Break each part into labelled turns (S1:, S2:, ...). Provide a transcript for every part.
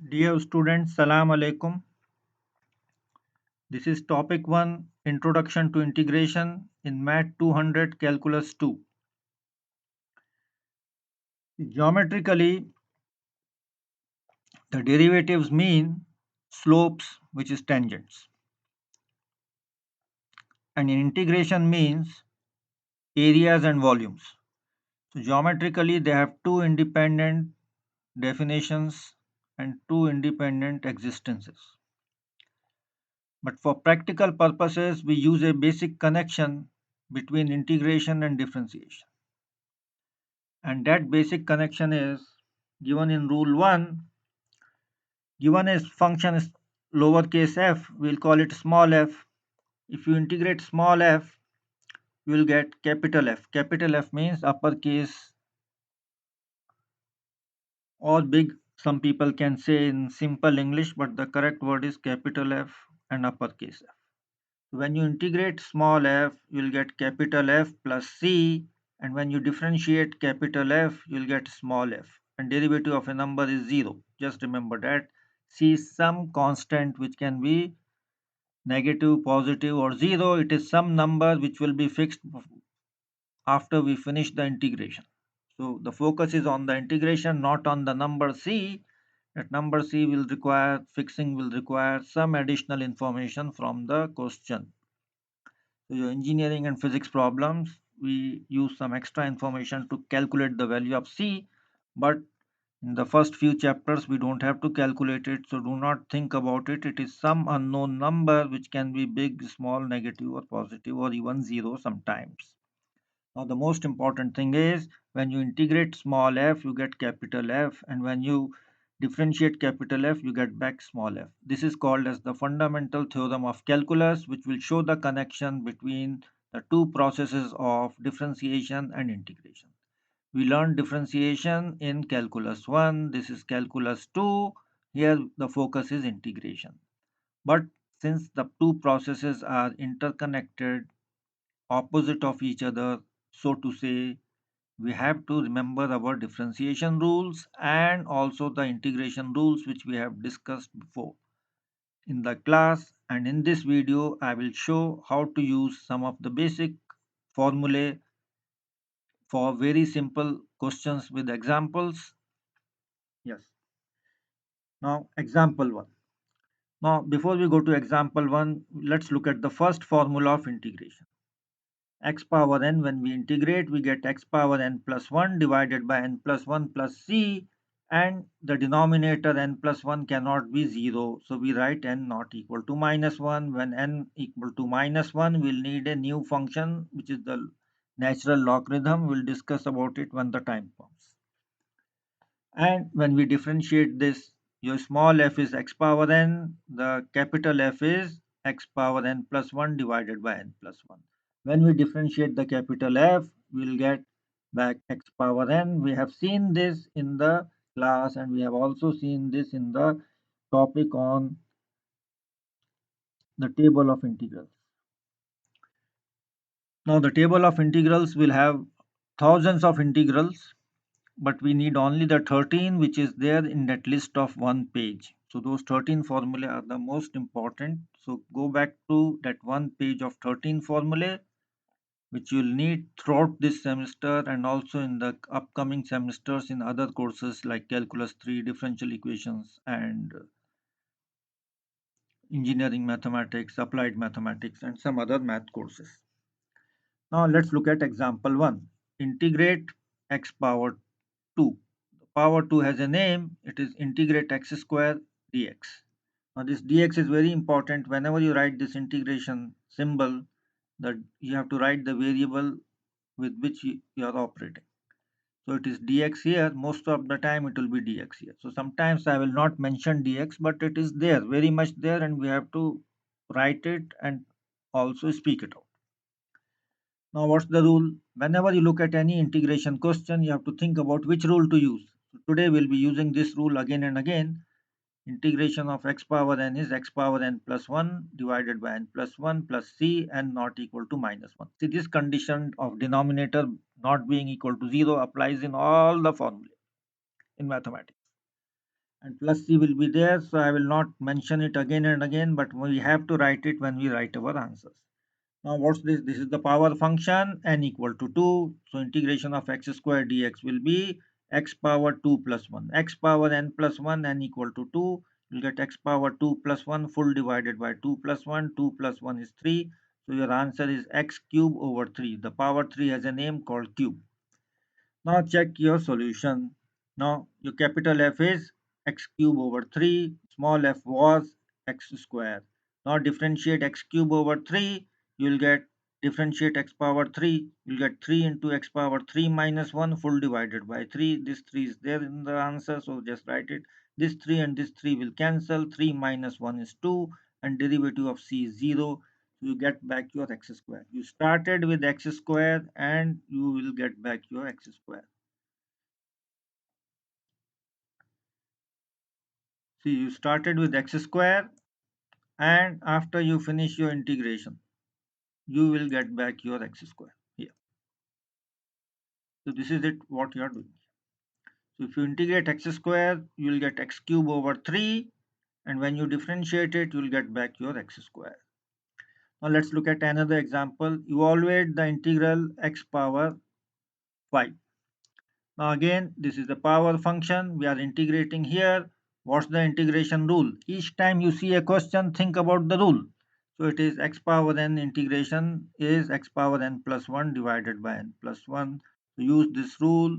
S1: Dear students, Salam Alaikum. This is topic 1 Introduction to Integration in Math 200 Calculus 2. Geometrically, the derivatives mean slopes, which is tangents, and in integration means areas and volumes. So, geometrically, they have two independent definitions and two independent existences. But for practical purposes, we use a basic connection between integration and differentiation. And that basic connection is given in rule 1. Given a function is lowercase f, we'll call it small f. If you integrate small f, you will get capital F. Capital F means uppercase or big. Some people can say in simple English, but the correct word is capital F and uppercase F. When you integrate small f, you will get capital F plus C, and when you differentiate capital F, you will get small f. And derivative of a number is 0. Just remember that C is some constant which can be negative, positive, or 0. It is some number which will be fixed after we finish the integration. So the focus is on the integration, not on the number C. That number C will require fixing, will require some additional information from the question. So your engineering and physics problems, we use some extra information to calculate the value of C, but in the first few chapters we don't have to calculate it, so do not think about it. It is some unknown number which can be big, small, negative or positive or even zero sometimes. Now the most important thing is when you integrate small f, you get capital F, and when you differentiate capital F, you get back small f. This is called as the fundamental theorem of calculus, which will show the connection between the two processes of differentiation and integration. We learned differentiation in calculus 1, this is calculus 2, here the focus is integration. But since the two processes are interconnected, opposite of each other, so to say, we have to remember our differentiation rules and also the integration rules which we have discussed before in the class. And in this video I will show how to use some of the basic formulae for very simple questions with examples. Yes. Now example 1. Now before we go to example 1, let's look at the first formula of integration. X power n, when we integrate, we get x power n plus 1 divided by n plus 1 plus c, and the denominator n plus 1 cannot be 0. So we write n not equal to minus 1. When n equal to minus 1, we'll need a new function which is the natural logarithm. We'll discuss about it when the time comes. And when we differentiate this, your small f is x power n, the capital F is x power n plus 1 divided by n plus 1. When we differentiate the capital F, we'll get back x power n. We have seen this in the class and we have also seen this in the topic on the table of integrals. Now the table of integrals will have thousands of integrals, but we need only the 13 which is there in that list of one page. So those 13 formulae are the most important. So go back to that one page of 13 formulae which you'll need throughout this semester and also in the upcoming semesters in other courses like calculus 3, differential equations, and engineering mathematics, applied mathematics, and some other math courses. Now let's look at example 1. Integrate x power 2. Power 2 has a name, it is integrate x square dx. Now this dx is very important. Whenever you write this integration symbol, that you have to write the variable with which you are operating. So it is dx here, most of the time it will be dx here. So sometimes I will not mention dx, but it is there, very much there, and we have to write it and also speak it out. Now what's the rule? Whenever you look at any integration question, you have to think about which rule to use. So today we'll be using this rule again and again. Integration of x power n is x power n plus 1 divided by n plus 1 plus c, and not equal to minus 1. See, this condition of denominator not being equal to 0 applies in all the formulae in mathematics. and plus c will be there, so I will not mention it again and again, but we have to write it when we write our answers. Now what's this? This is the power function n equal to 2. So integration of x square dx will be x power 2 plus 1. X power n plus 1 n equal to 2. You'll get x power 2 plus 1 full divided by 2 plus 1. 2 plus 1 is 3. So your answer is x cube over 3. The power 3 has a name called cube. Now check your solution. Now your capital F is x cube over 3, small f was x square. Now differentiate x cube over 3, you will get differentiate x power 3, you will get 3 into x power 3 minus 1 full divided by 3. This 3 is there in the answer, so just write it. This 3 and this 3 will cancel, 3 minus 1 is 2 and derivative of c is 0. You get back your x square. You started with x square and you will get back your x square. See, you started with x square and after you finish your integration, you will get back your x square here. So this is it what you are doing. So if you integrate x square, you will get x cube over 3 and when you differentiate it, you will get back your x square. Now let's look at another example. Evaluate the integral x power 5. Now again, this is the power function. We are integrating here. What's the integration rule? Each time you see a question, think about the rule. So it is x power n integration is x power n plus 1 divided by n plus 1. So use this rule.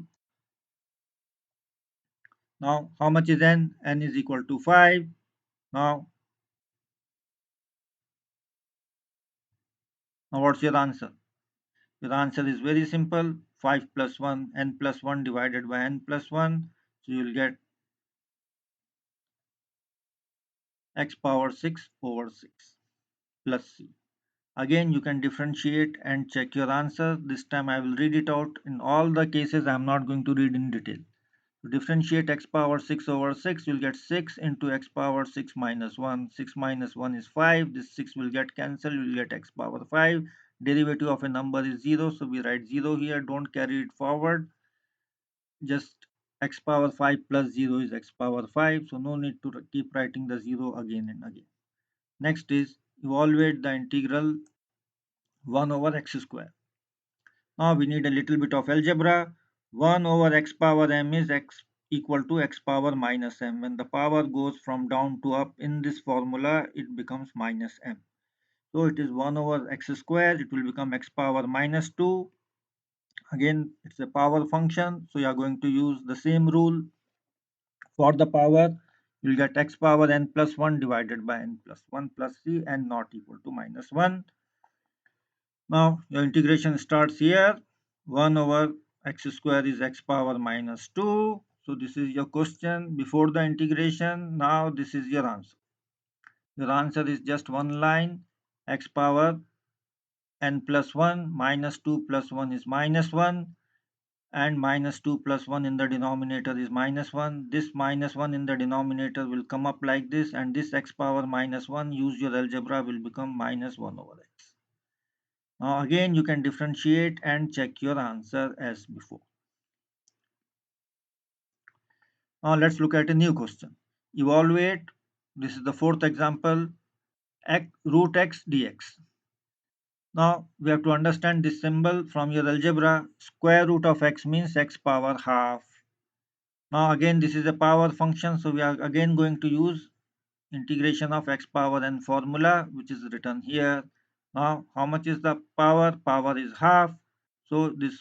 S1: Now how much is n? N is equal to 5. Now, now what's your answer? Your answer is very simple. 5 plus 1, n plus 1 divided by n plus 1. So you will get x power 6 over 6 plus c. Again, you can differentiate and check your answer. This time I will read it out. In all the cases, I am not going to read in detail. To differentiate x power 6 over 6, you'll get 6 into x power 6 minus 1. 6 minus 1 is 5. This 6 will get cancelled. You will get x power 5. Derivative of a number is 0. So we write 0 here. Don't carry it forward. Just x power 5 plus 0 is x power 5. So no need to keep writing the 0 again and again. Next is evaluate the integral 1 over x square. Now we need a little bit of algebra. 1 over x power m is x equal to x power minus m. When the power goes from down to up in this formula, it becomes minus m. So it is 1 over x square. It will become x power minus 2. Again, it's a power function. So you are going to use the same rule for the power. You'll get x power n plus 1 divided by n plus 1 plus c and not equal to minus 1. Now your integration starts here. 1 over x square is x power minus 2. So this is your question before the integration. Now this is your answer. Your answer is just one line. X power n plus 1 minus 2 plus 1 is minus 1 and minus 2 plus 1 in the denominator is minus 1. This minus 1 in the denominator will come up like this and this x power minus 1, use your algebra, will become minus 1 over x. Now again you can differentiate and check your answer as before. Now let's look at a new question. Evaluate, this is the fourth example, root x dx. Now we have to understand this symbol from your algebra. Square root of x means x power half. Now again this is a power function, so we are again going to use integration of x power n formula which is written here. Now how much is the power? Power is half. So this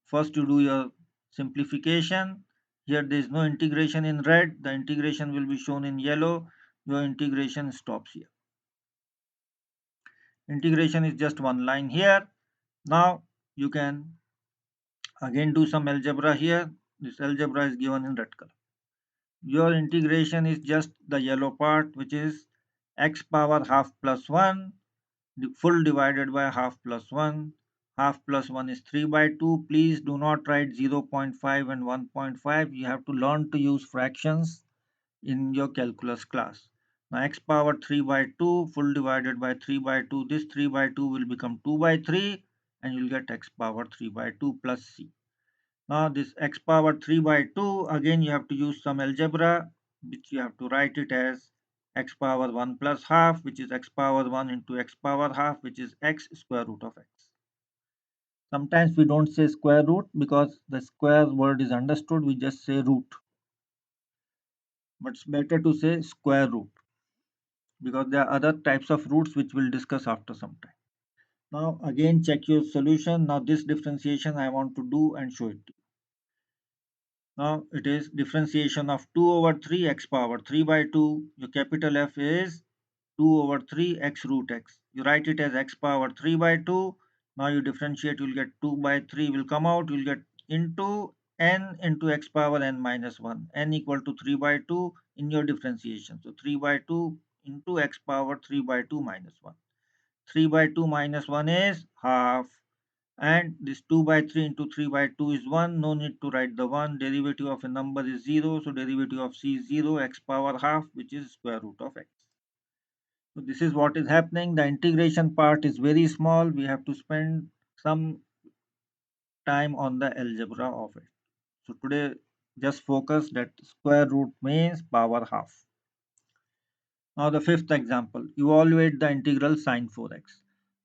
S1: first you do your simplification. Here there is no integration in red. The integration will be shown in yellow. Your integration stops here. Integration is just one line here. Now you can again do some algebra here. This algebra is given in red color. Your integration is just the yellow part, which is x power half plus 1, the full divided by half plus 1. Half plus 1 is 3 by 2. Please do not write 0.5 and 1.5. You have to learn to use fractions in your calculus class. Now x power 3 by 2 full divided by 3 by 2. This 3 by 2 will become 2 by 3 and you will get x power 3 by 2 plus c. Now this x power 3 by 2, again you have to use some algebra. which you have to write it as x power 1 plus half, which is x power 1 into x power half, which is x square root of x. Sometimes we don't say square root because the square word is understood, we just say root. But it's better to say square root because there are other types of roots which we'll discuss after some time. Now again check your solution. Now this differentiation I want to do and show it to you. Now it is differentiation of 2 over 3 x power 3 by 2. Your capital F is 2 over 3 x root x. You write it as x power 3 by 2. Now you differentiate, you'll get 2 by 3 will come out. You'll get into n into x power n minus 1. N equal to 3 by 2 in your differentiation. So 3 by 2 into x power 3 by 2 minus 1. 3 by 2 minus 1 is half, and this 2 by 3 into 3 by 2 is 1. No need to write the 1. Derivative of a number is 0, so derivative of c is 0, x power half, which is square root of x. So this is what is happening. The integration part is very small. We have to spend some time on the algebra of it. So today just focus that square root means power half. Now the fifth example, evaluate the integral sine 4x.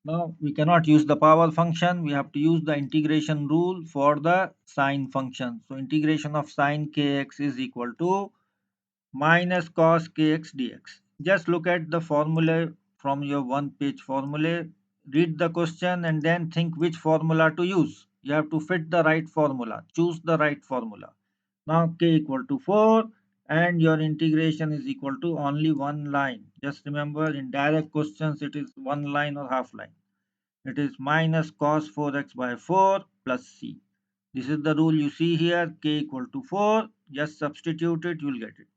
S1: Now we cannot use the power function, we have to use the integration rule for the sine function. So integration of sine kx is equal to minus cos kx dx. Just look at the formula from your one page formula, read the question and then think which formula to use. You have to fit the right formula, choose the right formula. Now k equal to 4 and your integration is equal to only one line. Just remember in direct questions it is one line or half line. It is minus cos 4x by 4 plus c. This is the rule you see here, k equal to 4. Just substitute it, you will get it.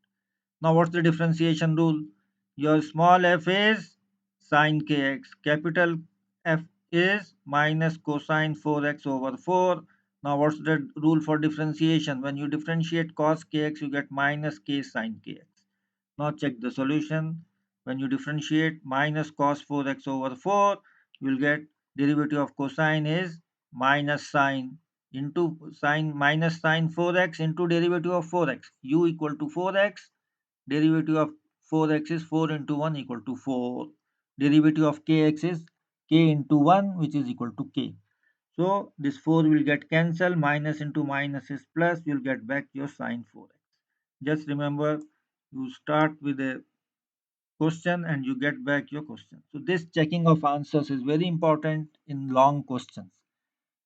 S1: Now what's the differentiation rule? Your small f is sine kx, capital F is minus cosine 4x over 4. Now what's the rule for differentiation? When you differentiate cos kx, you get minus k sine kx. Now check the solution. When you differentiate minus cos 4x over 4, you will get derivative of cosine is minus sine into sine minus sine 4x into derivative of 4x. U equal to 4x. Derivative of 4x is 4 into 1 equal to 4. Derivative of kx is k into 1 which is equal to k. So this 4 will get cancelled, minus into minus is plus, you will get back your sine 4x. Just remember, you start with a question and you get back your question. So this checking of answers is very important in long questions.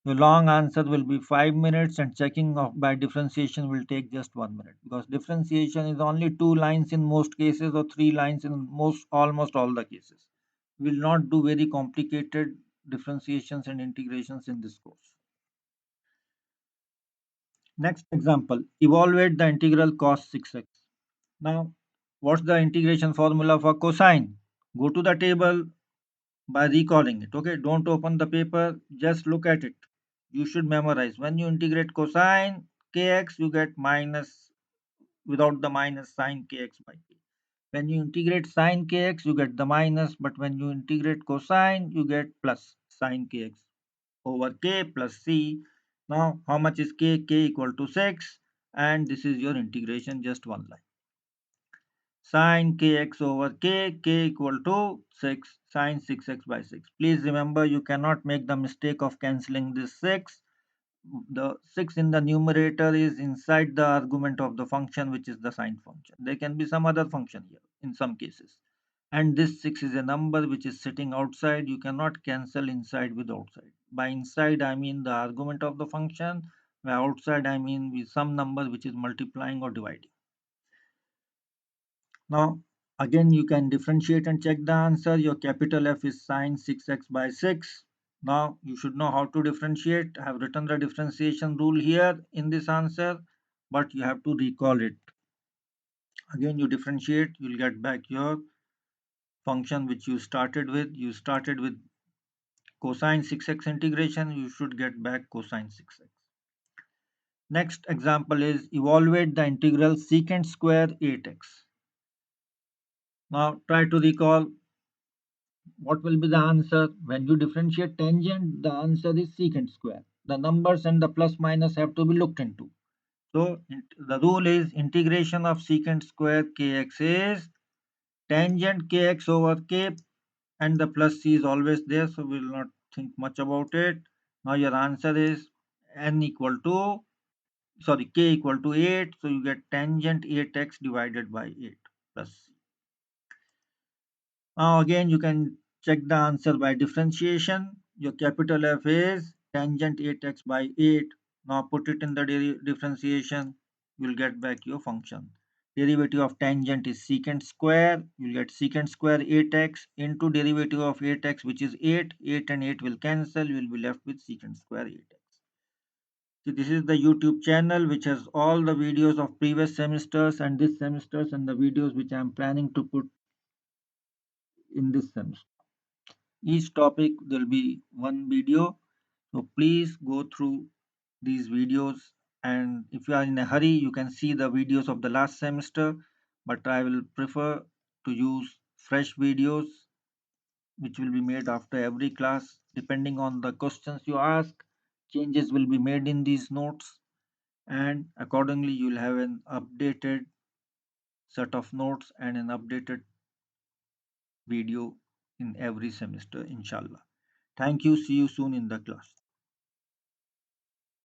S1: The long answer will be 5 minutes and checking of by differentiation will take just 1 minute because differentiation is only 2 lines in most cases or 3 lines in most almost all the cases. We will not do very complicated differentiations and integrations in this course. Next example, evaluate the integral cos 6x. Now, what's the integration formula for cosine? Go to the table by recalling it. Okay, don't open the paper, just look at it. You should memorize. When you integrate cosine kx, you get minus without the minus sine kx by k. When you integrate sine kx, you get the minus, but when you integrate cosine, you get plus sine kx over k plus c. Now, how much is k? K equal to 6, and this is your integration, just one line. Sine kx over k equal to 6, sine 6x by 6. Please remember, you cannot make the mistake of cancelling this 6. The 6 in the numerator is inside the argument of the function, which is the sine function. There can be some other function here in some cases. And this 6 is a number which is sitting outside. You cannot cancel inside with outside. By inside, I mean the argument of the function. By outside, I mean with some number which is multiplying or dividing. Now, again, you can differentiate and check the answer. Your capital F is sine 6x by 6. Now, you should know how to differentiate. I have written the differentiation rule here in this answer, but you have to recall it. Again, you differentiate, you will get back your function which you started with. You started with cosine 6x integration, you should get back cosine 6x. Next example is evaluate the integral secant square 8x. Now, try to recall what will be the answer. When you differentiate tangent, the answer is secant square. The numbers and the plus minus have to be looked into. So the rule is integration of secant square kx is tangent kx over k, and the plus c is always there, so we will not think much about it. Now your answer is n equal to, sorry, k equal to 8, so you get tangent 8x divided by 8 plus c. Now again you can check the answer by differentiation. Your capital F is tangent 8x by 8. Now put it in the differentiation, you will get back your function. Derivative of tangent is secant square. You will get secant square 8x into derivative of 8x, which is 8. 8 and 8 will cancel. You will be left with secant square 8x. See, this is the YouTube channel which has all the videos of previous semesters and this semesters, and the videos which I am planning to put in this semester. Each topic there will be one video, so please go through these videos, and if you are in a hurry you can see the videos of the last semester, but I will prefer to use fresh videos which will be made after every class. Depending on the questions you ask, changes will be made in these notes, and accordingly you will have an updated set of notes and an updated video in every semester, inshallah. Thank you. See you soon in the class.